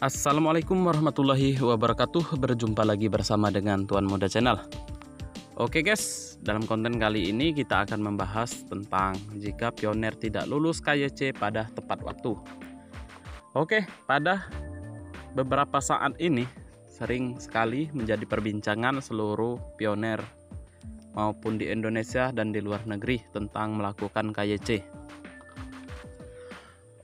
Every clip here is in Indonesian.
Assalamualaikum warahmatullahi wabarakatuh. Berjumpa lagi bersama dengan Tuan Muda Channel. Oke guys, dalam konten kali ini kita akan membahas tentang jika pioner tidak lulus KYC pada tepat waktu. Oke, pada beberapa saat ini sering sekali menjadi perbincangan seluruh pioner maupun di Indonesia dan di luar negeri tentang melakukan KYC.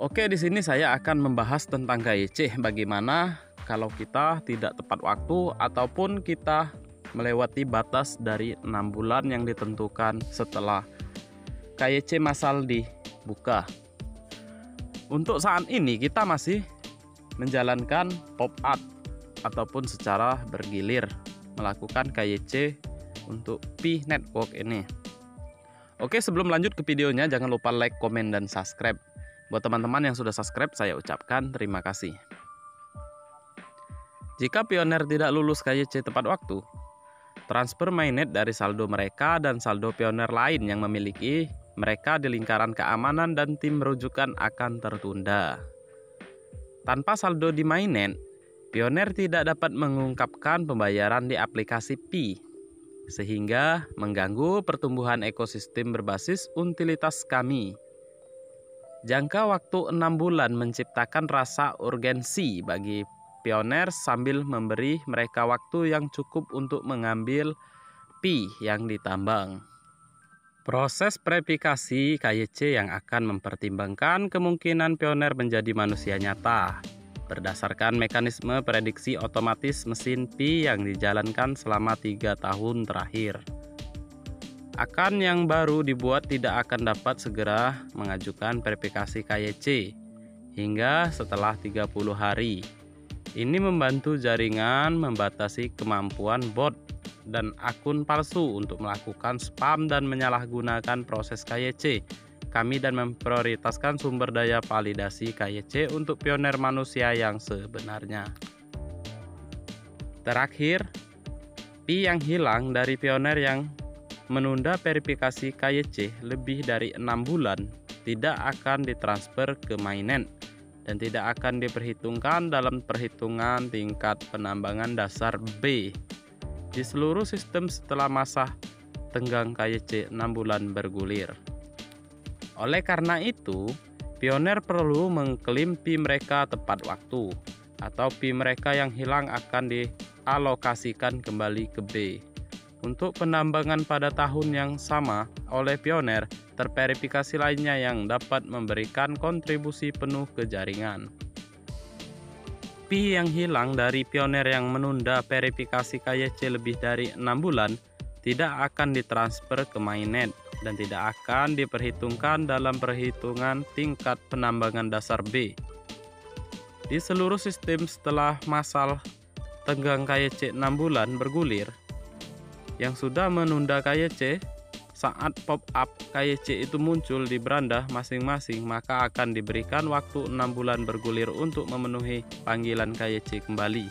Oke, di sini saya akan membahas tentang KYC. Bagaimana kalau kita tidak tepat waktu ataupun kita melewati batas dari 6 bulan yang ditentukan setelah KYC massal dibuka. Untuk saat ini kita masih menjalankan pop-up ataupun secara bergilir melakukan KYC untuk Pi Network ini. Oke, sebelum lanjut ke videonya jangan lupa like, komen, dan subscribe. Buat teman-teman yang sudah subscribe, saya ucapkan terima kasih. Jika pioner tidak lulus KYC tepat waktu, transfer mainnet dari saldo mereka dan saldo pioner lain yang memiliki mereka di lingkaran keamanan dan tim rujukan akan tertunda. Tanpa saldo di mainnet, pioner tidak dapat mengungkapkan pembayaran di aplikasi Pi, sehingga mengganggu pertumbuhan ekosistem berbasis utilitas kami. Jangka waktu 6 bulan menciptakan rasa urgensi bagi pioner sambil memberi mereka waktu yang cukup untuk mengambil Pi yang ditambang. Proses verifikasi KYC yang akan mempertimbangkan kemungkinan pioner menjadi manusia nyata berdasarkan mekanisme prediksi otomatis mesin Pi yang dijalankan selama 3 tahun terakhir. Akan yang baru dibuat tidak akan dapat segera mengajukan verifikasi KYC hingga setelah 30 hari. Ini membantu jaringan membatasi kemampuan bot dan akun palsu untuk melakukan spam dan menyalahgunakan proses KYC kami dan memprioritaskan sumber daya validasi KYC untuk pioner manusia yang sebenarnya. Terakhir, Pi yang hilang dari pioner yang menunda verifikasi KYC lebih dari 6 bulan tidak akan ditransfer ke mainnet dan tidak akan diperhitungkan dalam perhitungan tingkat penambangan dasar B di seluruh sistem setelah masa tenggang KYC 6 bulan bergulir. Oleh karena itu, pioner perlu mengklaim Pi mereka tepat waktu atau Pi mereka yang hilang akan dialokasikan kembali ke B. Untuk penambangan pada tahun yang sama oleh pioner terverifikasi lainnya yang dapat memberikan kontribusi penuh ke jaringan. Pi yang hilang dari pioner yang menunda verifikasi KYC lebih dari 6 bulan tidak akan ditransfer ke mainnet dan tidak akan diperhitungkan dalam perhitungan tingkat penambangan dasar B. Di seluruh sistem setelah massal tenggang KYC 6 bulan bergulir, yang sudah menunda KYC, saat pop-up KYC itu muncul di beranda masing-masing, maka akan diberikan waktu 6 bulan bergulir untuk memenuhi panggilan KYC kembali.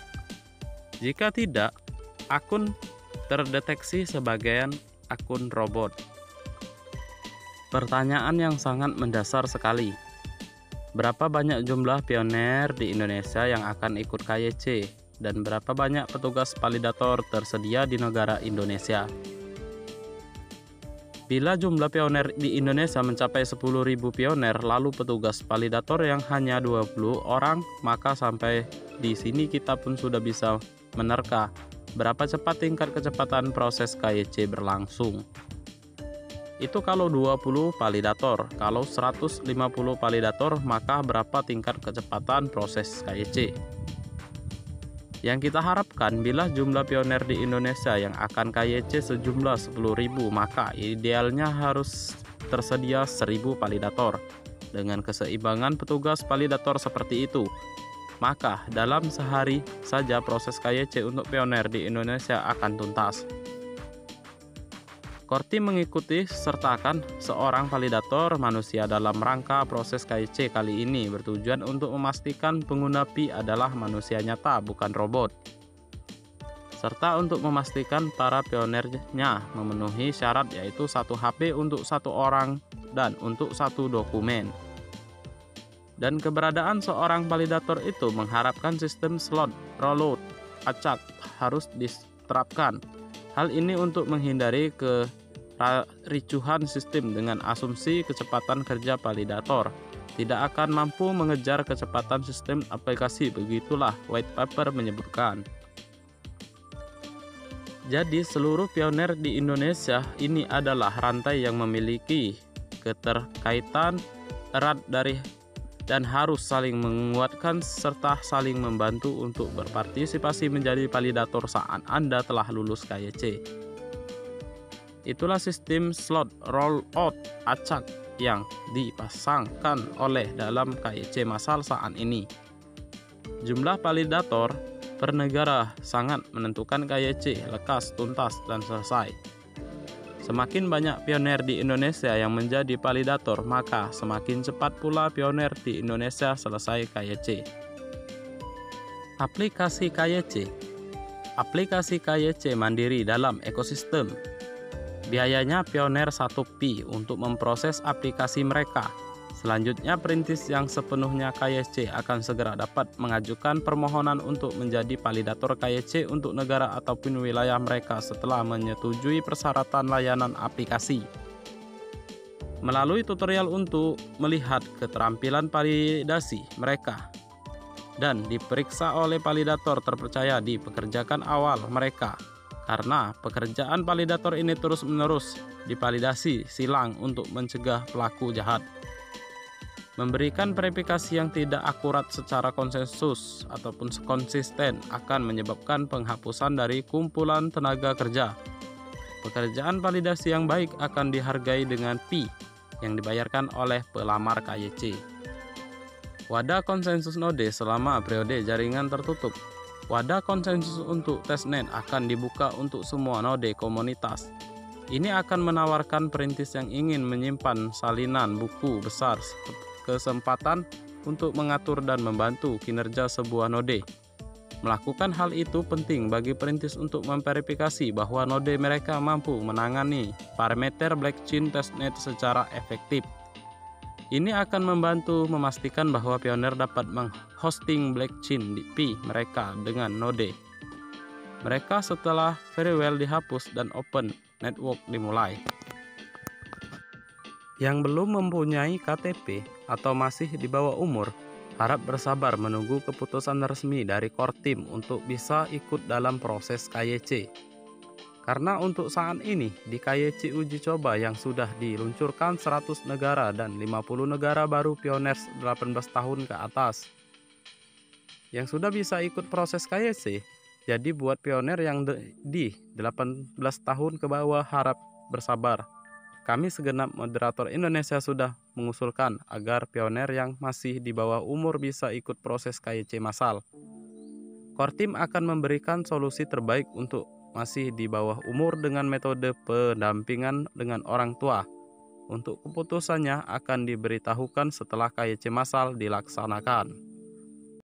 Jika tidak, akun terdeteksi sebagai akun robot. Pertanyaan yang sangat mendasar sekali. Berapa banyak jumlah pioner di Indonesia yang akan ikut KYC? Dan berapa banyak petugas validator tersedia di negara Indonesia? Bila jumlah pioner di Indonesia mencapai 10.000 pioner, lalu petugas validator yang hanya 20 orang, maka sampai di sini kita pun sudah bisa menerka berapa cepat tingkat kecepatan proses KYC berlangsung. Itu kalau 20 validator, kalau 150 validator, maka berapa tingkat kecepatan proses KYC? Yang kita harapkan bila jumlah pioner di Indonesia yang akan KYC sejumlah 10.000, maka idealnya harus tersedia 1.000 validator. Dengan keseimbangan petugas validator seperti itu, maka dalam sehari saja proses KYC untuk pioner di Indonesia akan tuntas. Korti mengikuti sertakan seorang validator manusia dalam rangka proses KYC kali ini bertujuan untuk memastikan pengguna Pi adalah manusia nyata bukan robot, serta untuk memastikan para pionernya memenuhi syarat yaitu 1 HP untuk 1 orang dan untuk 1 dokumen. Dan keberadaan seorang validator itu mengharapkan sistem slot rollout acak harus diterapkan. Hal ini untuk menghindari kericuhan sistem dengan asumsi kecepatan kerja validator tidak akan mampu mengejar kecepatan sistem aplikasi. Begitulah white paper menyebutkan. Jadi seluruh pioner di Indonesia ini adalah rantai yang memiliki keterkaitan erat dan harus saling menguatkan serta saling membantu untuk berpartisipasi menjadi validator saat Anda telah lulus KYC. Itulah sistem slot rollout acak yang dipasangkan oleh dalam KYC massal saat ini. Jumlah validator per negara sangat menentukan KYC lekas, tuntas, dan selesai. Semakin banyak pioner di Indonesia yang menjadi validator, maka semakin cepat pula pioner di Indonesia selesai KYC. Aplikasi KYC. Aplikasi KYC mandiri dalam ekosistem. Biayanya pioner 1 Pi untuk memproses aplikasi mereka. Selanjutnya, perintis yang sepenuhnya KYC akan segera dapat mengajukan permohonan untuk menjadi validator KYC untuk negara ataupun wilayah mereka setelah menyetujui persyaratan layanan aplikasi. Melalui tutorial untuk melihat keterampilan validasi mereka dan diperiksa oleh validator terpercaya dipekerjakan awal mereka. Karena pekerjaan validator ini terus-menerus divalidasi silang untuk mencegah pelaku jahat. Memberikan verifikasi yang tidak akurat secara konsensus ataupun konsisten akan menyebabkan penghapusan dari kumpulan tenaga kerja. Pekerjaan validasi yang baik akan dihargai dengan fee yang dibayarkan oleh pelamar KYC. Wadah konsensus node selama periode jaringan tertutup. Wadah konsensus untuk testnet akan dibuka untuk semua node komunitas. Ini akan menawarkan perintis yang ingin menyimpan salinan buku besar kesempatan untuk mengatur dan membantu kinerja sebuah node. Melakukan hal itu penting bagi perintis untuk memverifikasi bahwa node mereka mampu menangani parameter blockchain testnet secara efektif. Ini akan membantu memastikan bahwa pioner dapat menghosting blockchain di Pi mereka dengan node mereka setelah Verywell dihapus dan Open Network dimulai. Yang belum mempunyai KTP atau masih di bawah umur, harap bersabar menunggu keputusan resmi dari core team untuk bisa ikut dalam proses KYC. Karena untuk saat ini, di KYC uji coba yang sudah diluncurkan 100 negara dan 50 negara baru pioner 18 tahun ke atas yang sudah bisa ikut proses KYC. Jadi buat pioner yang di 18 tahun ke bawah harap bersabar. Kami segenap moderator Indonesia sudah mengusulkan agar pioner yang masih di bawah umur bisa ikut proses KYC massal. Core Team akan memberikan solusi terbaik untuk masih di bawah umur dengan metode pendampingan dengan orang tua. Untuk keputusannya akan diberitahukan setelah KYC massal dilaksanakan.